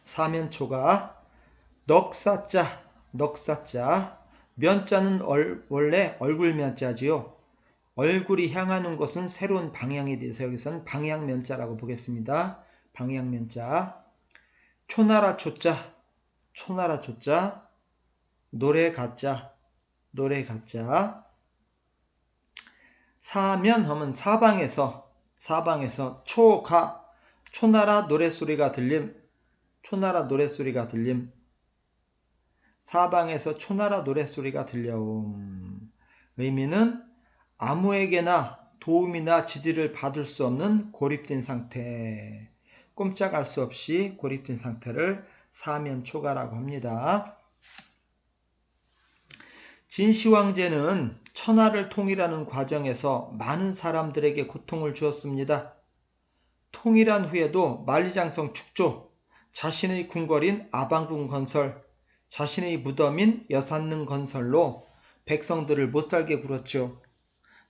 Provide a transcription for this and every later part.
사면초가, 넉사자, 면자는 원래 얼굴 면자지요. 얼굴이 향하는 곳은 새로운 방향에 대해서 여기서는 방향면자라고 보겠습니다. 방향면자. 초나라 초자, 노래가자. 사면하면 사방에서 초나라 노랫소리가 들림. 사방에서 초나라 노랫소리가 들려옴. 의미는 아무에게나 도움이나 지지를 받을 수 없는 고립된 상태, 꼼짝할 수 없이 고립된 상태를 사면초가라고 합니다. 진시황제는 천하를 통일하는 과정에서 많은 사람들에게 고통을 주었습니다. 통일한 후에도 만리장성 축조, 자신의 궁궐인 아방궁 건설, 자신의 무덤인 여산릉 건설로 백성들을 못살게 굴었죠.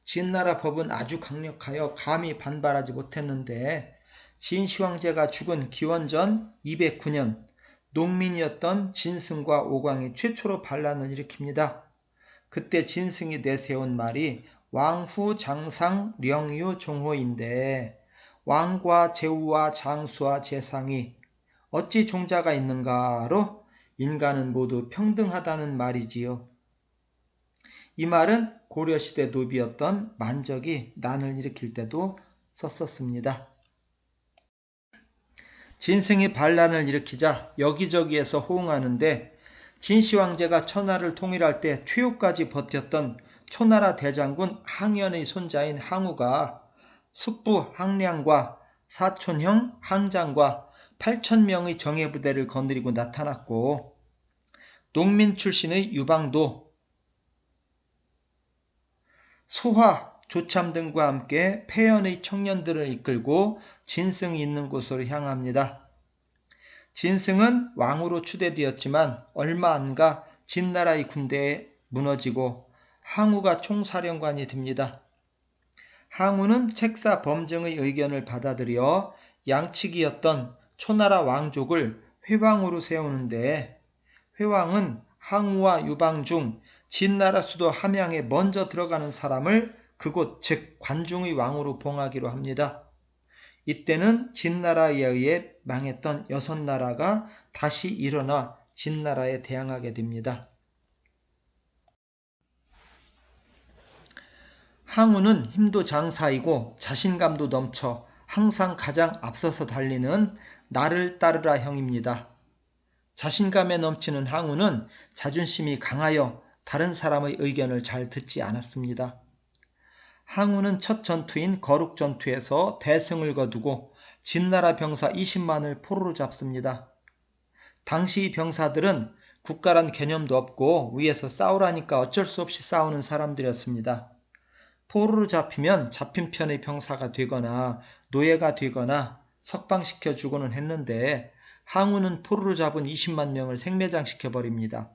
진나라 법은 아주 강력하여 감히 반발하지 못했는데 진시황제가 죽은 기원전 209년 농민이었던 진승과 오광이 최초로 반란을 일으킵니다. 그때 진승이 내세운 말이 왕후 장상 령유 종호인데 왕과 제후와 장수와 재상이 어찌 종자가 있는가로 인간은 모두 평등하다는 말이지요. 이 말은 고려시대 노비였던 만적이 난을 일으킬 때도 썼었습니다. 진승이 반란을 일으키자 여기저기에서 호응하는데 진시황제가 천하를 통일할 때 최후까지 버텼던 초나라 대장군 항연의 손자인 항우가 숙부 항량과 사촌형 항장과 8,000명의 정예부대를 거느리고 나타났고 농민 출신의 유방도 소화, 조참 등과 함께 폐연의 청년들을 이끌고 진승이 있는 곳으로 향합니다. 진승은 왕으로 추대되었지만 얼마 안가 진나라의 군대에 무너지고 항우가 총사령관이 됩니다. 항우는 책사 범증의 의견을 받아들여 양치기였던 초나라 왕족을 회왕으로 세우는데 회왕은 항우와 유방 중 진나라 수도 함양에 먼저 들어가는 사람을 그곳 즉 관중의 왕으로 봉하기로 합니다. 이때는 진나라에 의해 망했던 여섯나라가 다시 일어나 진나라에 대항하게 됩니다. 항우는 힘도 장사이고 자신감도 넘쳐 항상 가장 앞서서 달리는 나를 따르라 형입니다. 자신감에 넘치는 항우는 자존심이 강하여 다른 사람의 의견을 잘 듣지 않았습니다. 항우는 첫 전투인 거룩전투에서 대승을 거두고 진나라 병사 20만을 포로로 잡습니다. 당시 병사들은 국가란 개념도 없고 위에서 싸우라니까 어쩔 수 없이 싸우는 사람들이었습니다. 포로로 잡히면 잡힌 편의 병사가 되거나 노예가 되거나 석방시켜 주고는 했는데 항우는 포로로 잡은 20만 명을 생매장시켜버립니다.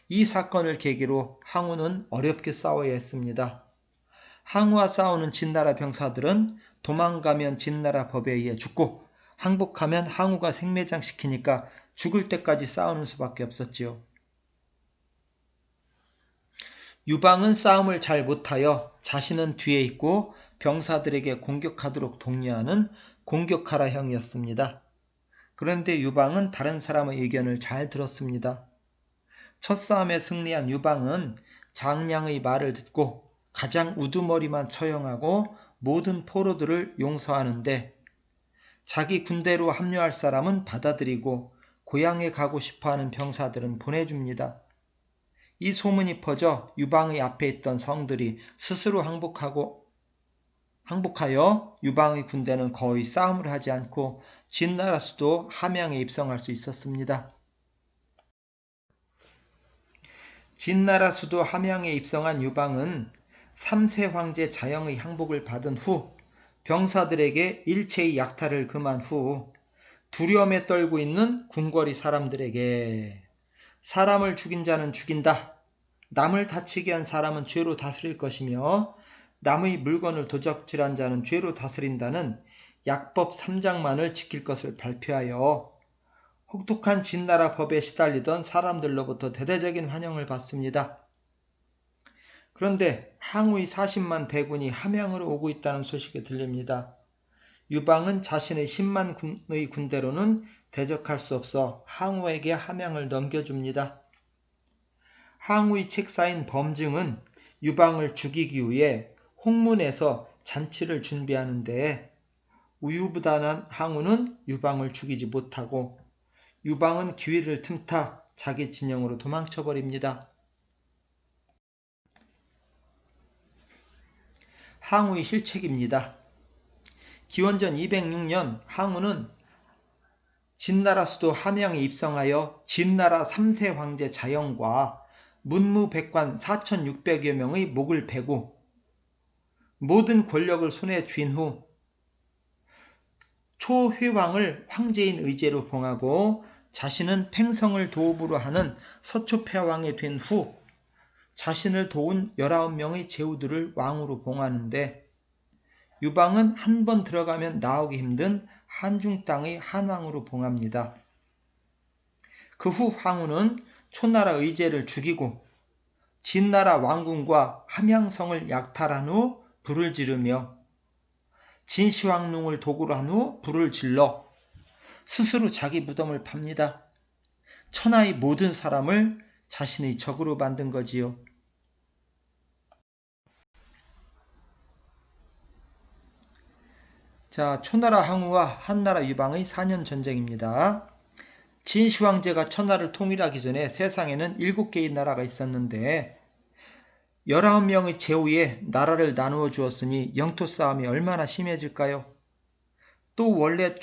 이 사건을 계기로 항우는 어렵게 싸워야 했습니다. 항우와 싸우는 진나라 병사들은 도망가면 진나라 법에 의해 죽고 항복하면 항우가 생매장시키니까 죽을 때까지 싸우는 수밖에 없었지요. 유방은 싸움을 잘 못하여 자신은 뒤에 있고 병사들에게 공격하도록 독려하는 공격하라 형이었습니다. 그런데 유방은 다른 사람의 의견을 잘 들었습니다. 첫 싸움에 승리한 유방은 장량의 말을 듣고 가장 우두머리만 처형하고 모든 포로들을 용서하는데 자기 군대로 합류할 사람은 받아들이고 고향에 가고 싶어하는 병사들은 보내줍니다. 이 소문이 퍼져 유방의 앞에 있던 성들이 스스로 항복하여 유방의 군대는 거의 싸움을 하지 않고 진나라 수도 함양에 입성할 수 있었습니다. 진나라 수도 함양에 입성한 유방은 3세 황제 자영의 항복을 받은 후 병사들에게 일체의 약탈을 금한 후 두려움에 떨고 있는 궁궐의 사람들에게 사람을 죽인 자는 죽인다. 남을 다치게 한 사람은 죄로 다스릴 것이며 남의 물건을 도적질한 자는 죄로 다스린다는 약법 3장만을 지킬 것을 발표하여 혹독한 진나라 법에 시달리던 사람들로부터 대대적인 환영을 받습니다. 그런데 항우의 40만 대군이 함양으로 오고 있다는 소식이 들립니다. 유방은 자신의 10만의 군대로는 대적할 수 없어 항우에게 함양을 넘겨줍니다. 항우의 책사인 범증은 유방을 죽이기 위해 홍문에서 잔치를 준비하는데 우유부단한 항우는 유방을 죽이지 못하고 유방은 기회를 틈타 자기 진영으로 도망쳐버립니다. 항우의 실책입니다. 기원전 206년 항우는 진나라 수도 함양에 입성하여 진나라 3세 황제 자영과 문무백관 4,600여 명의 목을 베고 모든 권력을 손에 쥔 후 초회왕을 황제인 의제로 봉하고 자신은 팽성을 도읍으로 하는 서초패왕이 된 후 자신을 도운 19명의 제후들을 왕으로 봉하는데 유방은 한 번 들어가면 나오기 힘든 한중 땅의 한왕으로 봉합니다. 그 후 항우는 초나라 의제를 죽이고 진나라 왕궁과 함양성을 약탈한 후 불을 지르며 진시황릉을 도구로 한 후 불을 질러 스스로 자기 무덤을 팝니다. 천하의 모든 사람을 자신의 적으로 만든 거지요. 자, 초나라 항우와 한나라 유방의 4년 전쟁입니다. 진시황제가 천하를 통일하기 전에 세상에는 7개의 나라가 있었는데 19명의 제후에 나라를 나누어 주었으니 영토 싸움이 얼마나 심해질까요? 또 원래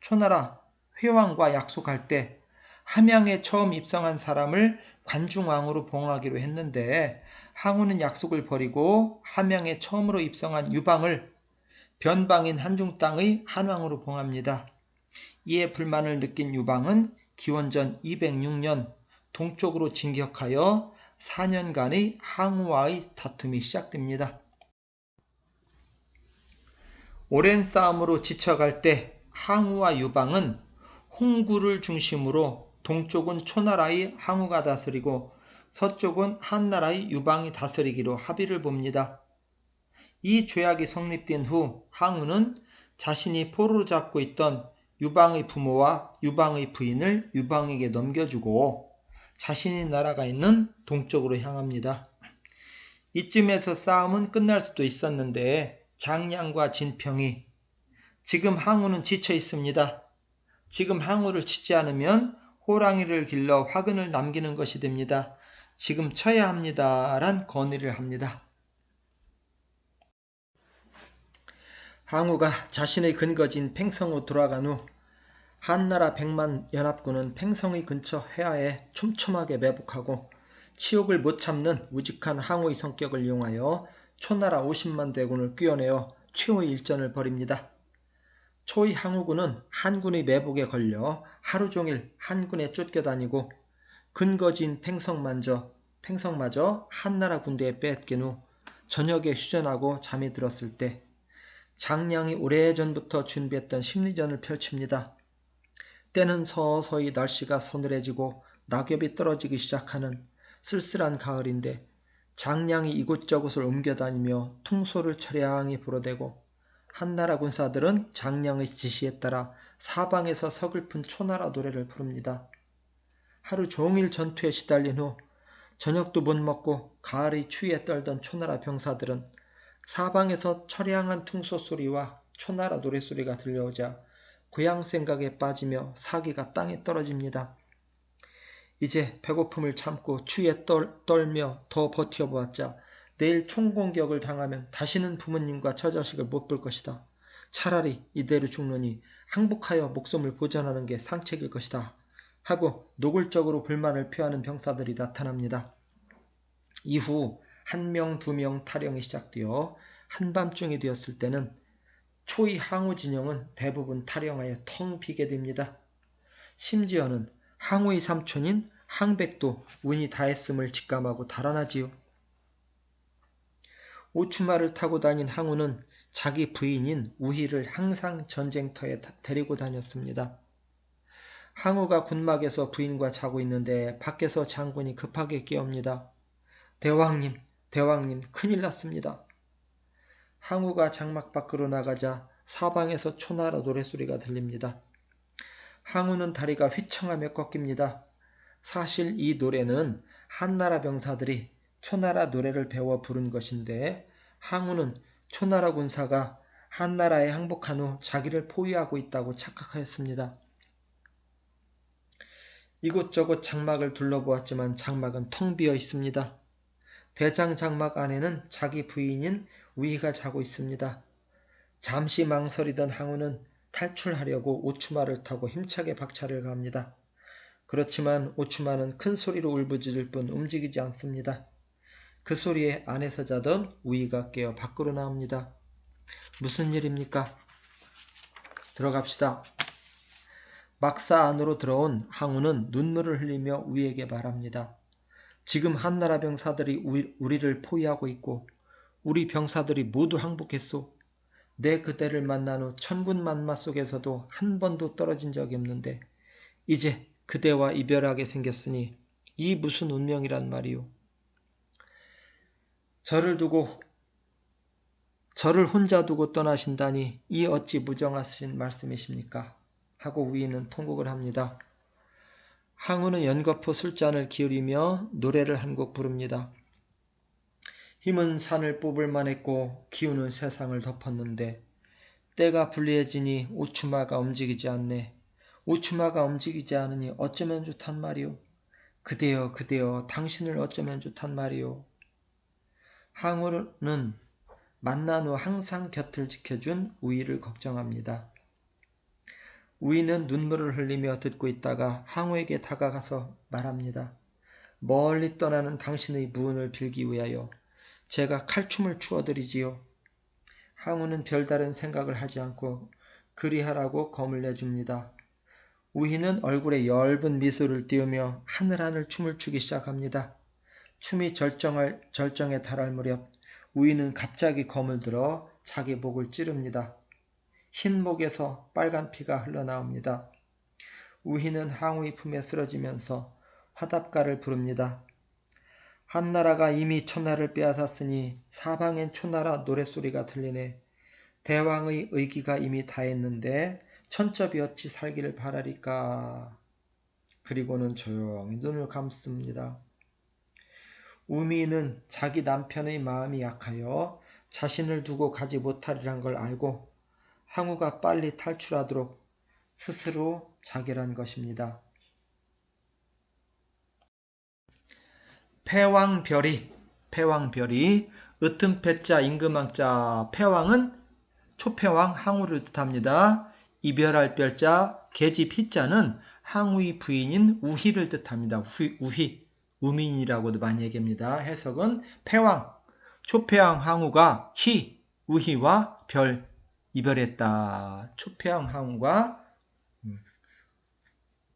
초나라 회왕과 약속할 때 함양에 처음 입성한 사람을 관중왕으로 봉하기로 했는데 항우는 약속을 버리고 함양에 처음으로 입성한 유방을 변방인 한중 땅의 한왕으로 봉합니다. 이에 불만을 느낀 유방은 기원전 206년 동쪽으로 진격하여 4년간의 항우와의 다툼이 시작됩니다. 오랜 싸움으로 지쳐갈 때 항우와 유방은 홍구를 중심으로 동쪽은 초나라의 항우가 다스리고 서쪽은 한나라의 유방이 다스리기로 합의를 봅니다. 이 조약이 성립된 후 항우는 자신이 포로로 잡고 있던 유방의 부모와 유방의 부인을 유방에게 넘겨주고 자신의 나라가 있는 동쪽으로 향합니다. 이쯤에서 싸움은 끝날 수도 있었는데 장량과 진평이 지금 항우는 지쳐 있습니다. 지금 항우를 치지 않으면 호랑이를 길러 화근을 남기는 것이 됩니다. 지금 쳐야 합니다. 란 건의를 합니다. 항우가 자신의 근거지인 팽성으로 돌아간 후 한나라 100만 연합군은 팽성의 근처 해하에 촘촘하게 매복하고 치욕을 못 참는 우직한 항우의 성격을 이용하여 초나라 50만 대군을 끼워내어 최후의 일전을 벌입니다. 초의 항우군은 한군의 매복에 걸려 하루 종일 한군에 쫓겨다니고 근거지인 팽성마저 한나라 군대에 빼앗긴 후 저녁에 휴전하고 잠이 들었을 때 장량이 오래전부터 준비했던 심리전을 펼칩니다. 때는 서서히 날씨가 서늘해지고 낙엽이 떨어지기 시작하는 쓸쓸한 가을인데 장량이 이곳저곳을 옮겨다니며 퉁소를 처량히 불어대고 한나라 군사들은 장량의 지시에 따라 사방에서 서글픈 초나라 노래를 부릅니다. 하루 종일 전투에 시달린 후 저녁도 못 먹고 가을의 추위에 떨던 초나라 병사들은 사방에서 처량한 퉁소 소리와 초나라 노래소리가 들려오자 고향 생각에 빠지며 사기가 땅에 떨어집니다. 이제 배고픔을 참고 추위에 떨며 더 버텨보았자 내일 총공격을 당하면 다시는 부모님과 처자식을 못 볼 것이다. 차라리 이대로 죽느니 항복하여 목숨을 보전하는 게 상책일 것이다. 하고 노골적으로 불만을 표하는 병사들이 나타납니다. 이후 1명, 2명 탈영이 시작되어 한밤중이 되었을 때는 초의 항우 진영은 대부분 탈영하여 텅 비게 됩니다. 심지어는 항우의 삼촌인 항백도 운이 다했음을 직감하고 달아나지요. 오추마를 타고 다닌 항우는 자기 부인인 우희를 항상 전쟁터에 데리고 다녔습니다. 항우가 군막에서 부인과 자고 있는데 밖에서 장군이 급하게 깨웁니다. 대왕님, 대왕님, 큰일 났습니다. 항우가 장막 밖으로 나가자 사방에서 초나라 노랫소리가 들립니다. 항우는 다리가 휘청하며 꺾입니다. 사실 이 노래는 한나라 병사들이 초나라 노래를 배워 부른 것인데 항우는 초나라 군사가 한나라에 항복한 후 자기를 포위하고 있다고 착각하였습니다. 이곳저곳 장막을 둘러보았지만 장막은 텅 비어 있습니다. 대장 장막 안에는 자기 부인인 우희가 자고 있습니다. 잠시 망설이던 항우는 탈출하려고 오추마를 타고 힘차게 박차를 가합니다. 그렇지만 오추마는 큰 소리로 울부짖을 뿐 움직이지 않습니다. 그 소리에 안에서 자던 우희가 깨어 밖으로 나옵니다. 무슨 일입니까? 들어갑시다. 막사 안으로 들어온 항우는 눈물을 흘리며 우희에게 말합니다. 지금 한나라 병사들이 우리를 포위하고 있고 우리 병사들이 모두 항복했소. 내 그대를 만난 후 천군 만마 속에서도 한 번도 떨어진 적이 없는데 이제 그대와 이별하게 생겼으니 이 무슨 운명이란 말이오. 저를 혼자 두고 떠나신다니 이 어찌 무정하신 말씀이십니까? 하고 우희는 통곡을 합니다. 항우는 연거푸 술잔을 기울이며 노래를 한 곡 부릅니다. 힘은 산을 뽑을 만했고 기운은 세상을 덮었는데 때가 불리해지니 오추마가 움직이지 않네. 오추마가 움직이지 않으니 어쩌면 좋단 말이오. 그대여 그대여 당신을 어쩌면 좋단 말이오. 항우는 만난 후 항상 곁을 지켜준 우희를 걱정합니다. 우희는 눈물을 흘리며 듣고 있다가 항우에게 다가가서 말합니다. 멀리 떠나는 당신의 무운을 빌기 위하여 제가 칼춤을 추어드리지요. 항우는 별다른 생각을 하지 않고 그리하라고 검을 내줍니다. 우희는 얼굴에 엷은 미소를 띄우며 하늘하늘 춤을 추기 시작합니다. 춤이 절정에 달할 무렵 우희는 갑자기 검을 들어 자기 목을 찌릅니다. 흰 목에서 빨간 피가 흘러나옵니다. 우희는 항우의 품에 쓰러지면서 화답가를 부릅니다. 한나라가 이미 천하를 빼앗았으니 사방엔 초나라 노랫소리가 들리네. 대왕의 의기가 이미 다했는데 천첩이 어찌 살기를 바라리까. 그리고는 조용히 눈을 감습니다. 우미는 자기 남편의 마음이 약하여 자신을 두고 가지 못하리란 걸 알고 항우가 빨리 탈출하도록 스스로 자결한 것입니다. 패왕별이 으뜸패자 임금왕자 패왕은 초패왕 항우를 뜻합니다. 이별할 별자 계집 희자는 항우의 부인인 우희를 뜻합니다. 우희, 우민이라고도 많이 얘기합니다. 해석은 패왕, 초패왕 항우가 우희와 별, 이별했다. 초패왕 항우가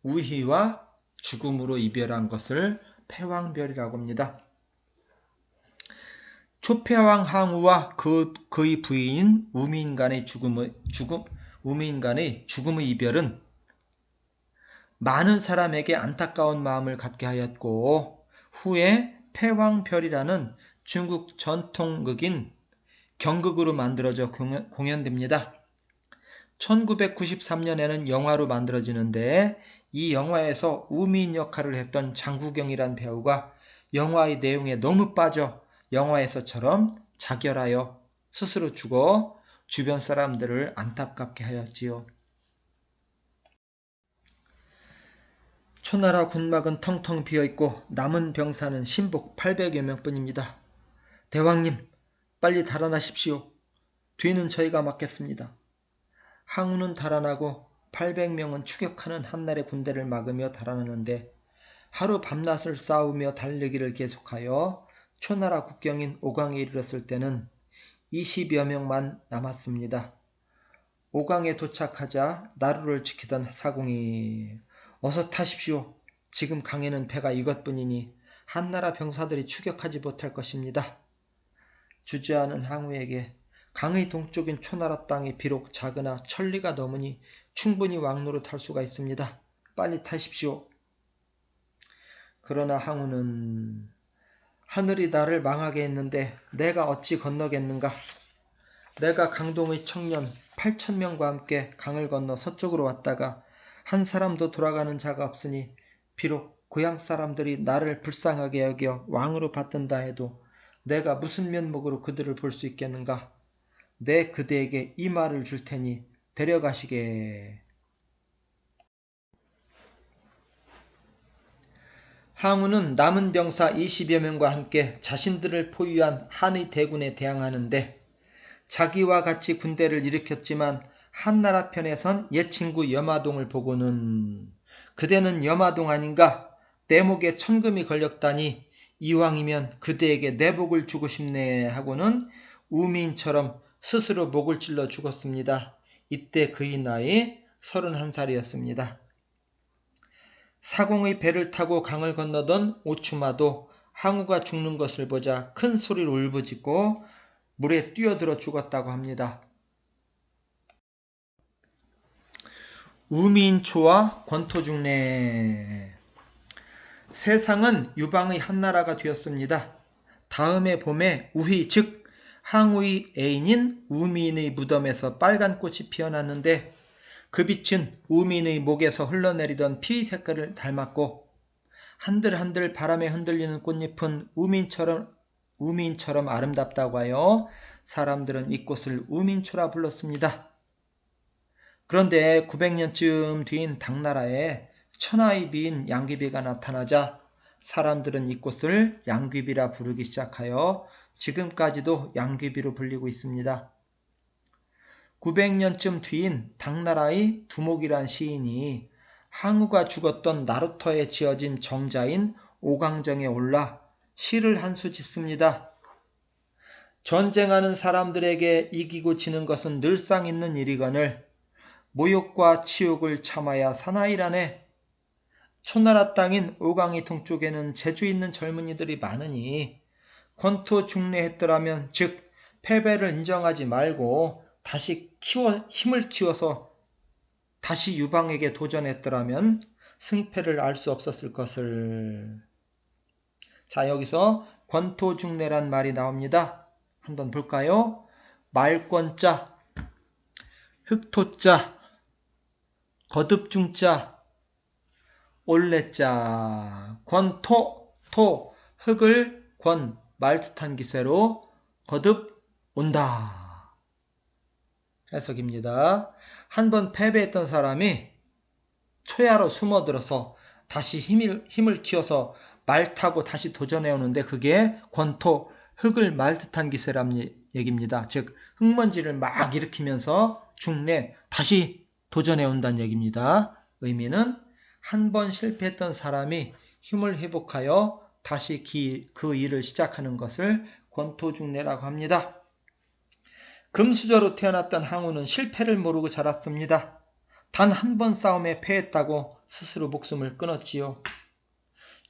우희와 죽음으로 이별한 것을 패왕별이라고 합니다. 초패왕 항우와 그의 부인인 우민 간의 죽음의 이별은 많은 사람에게 안타까운 마음을 갖게 하였고 후에 패왕별이라는 중국 전통극인 경극으로 만들어져 공연됩니다. 1993년에는 영화로 만들어지는데 이 영화에서 우민 역할을 했던 장국영이란 배우가 영화의 내용에 너무 빠져 영화에서처럼 자결하여 스스로 죽어 주변 사람들을 안타깝게 하였지요. 초나라 군막은 텅텅 비어있고 남은 병사는 신복 800여 명뿐입니다. 대왕님, 빨리 달아나십시오. 뒤는 저희가 맡겠습니다. 항우는 달아나고 800명은 추격하는 한나라의 군대를 막으며 달아나는데 하루 밤낮을 싸우며 달리기를 계속하여 초나라 국경인 오강에 이르렀을 때는 20여 명만 남았습니다. 오강에 도착하자 나루를 지키던 사공이 어서 타십시오. 지금 강에는 배가 이것뿐이니 한나라 병사들이 추격하지 못할 것입니다. 주저하는 항우에게 강의 동쪽인 초나라 땅이 비록 작으나 천리가 넘으니 충분히 왕로로 탈 수가 있습니다. 빨리 타십시오. 그러나 항우는 하늘이 나를 망하게 했는데 내가 어찌 건너겠는가? 내가 강동의 청년 8,000명과 함께 강을 건너 서쪽으로 왔다가 한 사람도 돌아가는 자가 없으니 비록 고향 사람들이 나를 불쌍하게 여겨 왕으로 받든다 해도 내가 무슨 면목으로 그들을 볼 수 있겠는가? 내 그대에게 이 말을 줄 테니 데려가시게. 항우는 남은 병사 20여 명과 함께 자신들을 포위한 한의 대군에 대항하는데 자기와 같이 군대를 일으켰지만 한나라 편에선 옛 친구 염화동을 보고는 그대는 염화동 아닌가? 내 목에 천금이 걸렸다니 이왕이면 그대에게 내 목을 주고 싶네 하고는 우미인처럼 스스로 목을 찔러 죽었습니다. 이때 그의 나이 31살이었습니다. 사공의 배를 타고 강을 건너던 오추마도 항우가 죽는 것을 보자 큰 소리로 울부짖고 물에 뛰어들어 죽었다고 합니다. 우미인초와 권토중래. 세상은 유방의 한나라가 되었습니다. 다음해 봄에 우희 즉 항우의 애인인 우미인의 무덤에서 빨간 꽃이 피어났는데 그 빛은 우미인의 목에서 흘러내리던 피 색깔을 닮았고 한들한들 바람에 흔들리는 꽃잎은 우미인처럼 아름답다고 하여 사람들은 이 꽃을 우민초라 불렀습니다. 그런데 900년쯤 뒤인 당나라에 천하의 비인 양귀비가 나타나자 사람들은 이 꽃을 양귀비라 부르기 시작하여 지금까지도 양귀비로 불리고 있습니다. 900년쯤 뒤인 당나라의 두목이란 시인이 항우가 죽었던 나루터에 지어진 정자인 오강정에 올라 시를 한 수 짓습니다. 전쟁하는 사람들에게 이기고 지는 것은 늘상 있는 일이거늘 모욕과 치욕을 참아야 사나이라네. 초나라 땅인 오강이 동쪽에는 재주 있는 젊은이들이 많으니 권토 중래했더라면 즉 패배를 인정하지 말고 다시 힘을 키워서 다시 유방에게 도전했더라면 승패를 알 수 없었을 것을. 자, 여기서 권토중래란 말이 나옵니다. 한번 볼까요? 말권자, 흑토자, 거듭중자, 올레자, 권토, 토, 흑을 권, 말뜻한 기세로 거듭 온다. 해석입니다. 한번 패배했던 사람이 초야로 숨어들어서 다시 힘을 키워서 말 타고 다시 도전해오는데 그게 권토, 흙을 말듯한 기세란 얘기입니다. 즉 흙먼지를 막 일으키면서 중래 다시 도전해온다는 얘기입니다. 의미는 한 번 실패했던 사람이 힘을 회복하여 다시 그 일을 시작하는 것을 권토중래라고 합니다. 금수저로 태어났던 항우는 실패를 모르고 자랐습니다. 단 한 번 싸움에 패했다고 스스로 목숨을 끊었지요.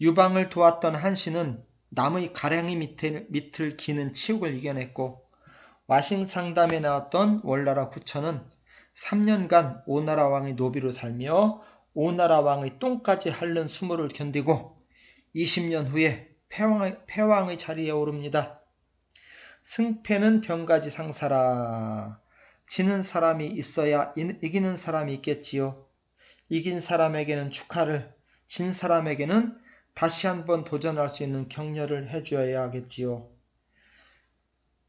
유방을 도왔던 한씨는 남의 가랭이 밑을 기는 치욕을 이겨냈고 와싱상담에 나왔던 월나라 구천은 3년간 오나라 왕의 노비로 살며 오나라 왕의 똥까지 핥는 수모를 견디고 20년 후에 패왕의 자리에 오릅니다. 승패는 병가지 상사라. 지는 사람이 있어야 이기는 사람이 있겠지요. 이긴 사람에게는 축하를, 진 사람에게는 다시 한번 도전할 수 있는 격려를 해줘야 하겠지요.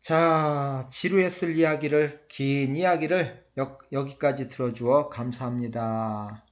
자, 지루했을 긴 이야기를 여기까지 들어주어 감사합니다.